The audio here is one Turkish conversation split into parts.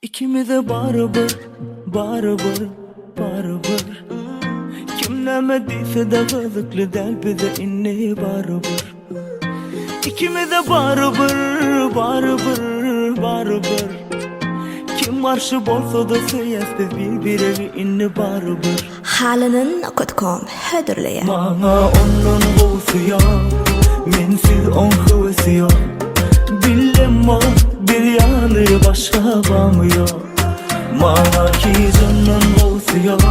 İkimize baribir, baribir, baribir. Kim neme deyse de kızıklı del bize inni baribir. İkimize baribir, baribir, baribir. Kim marşı bolsa da seyeste birbiri inni baribir. Halının.com hödürleyen. Bana onun boğusu yok, mensiz on hıvısı yok. Bilema bir yanı başka bağmıyor. Bana ki canın boğusu yok,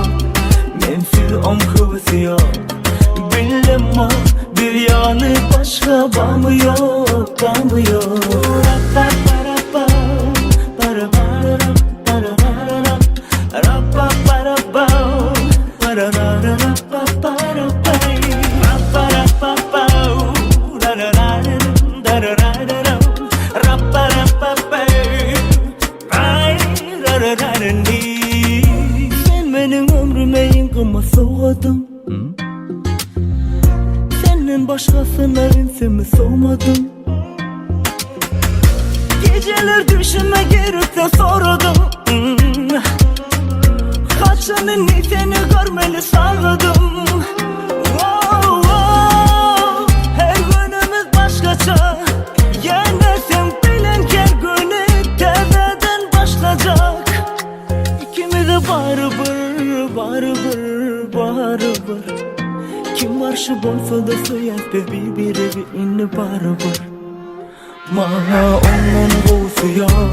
mensiz on hıvısı yok. Bilema bir yanı başka bağmıyor, bağmıyor. Sen benim ömrüme yınkıma soğudun. Senin başkasına insemi soğumadım. Geceler düşünme gerçekten sordum. Kaçanın seni görmeli sarıldım. Her günümüz başkaça. Yenersem bilen her günü tezeden başlayacak. İkimize baribir, baribir, baribir. Kim marşı bolsa da seyeste birbiri inni baribir. Bana onun boğusu yok,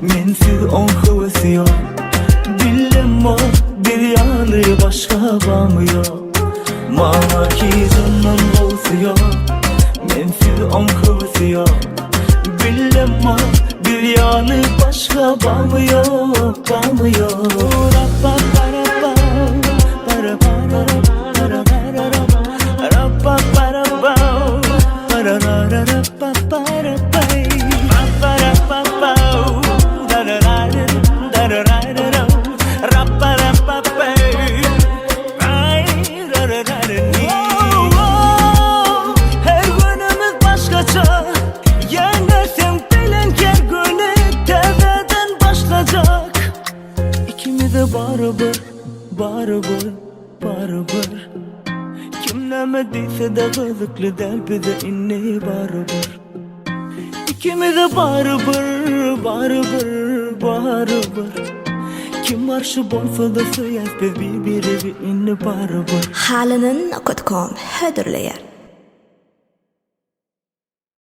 mensiz on hıvısı yok. Bilema bir yanı başka bağmıyor. Bana ki canın boğusu yok, mensiz on hıvısı yok. Bilema bir yanı başka bağmıyor, bağmıyor. Her günümüz başkaça. Yenersem bilen her günü tezeden başlayacak. İkimize baribir, baribir, baribir. Kim neme deyse de kızıklı del bize inni baribir. İkimize baribir, baribir, baribir. Kim marşı bolsa da seyeste birbiri inni baribir. Halının.com hödürleyen.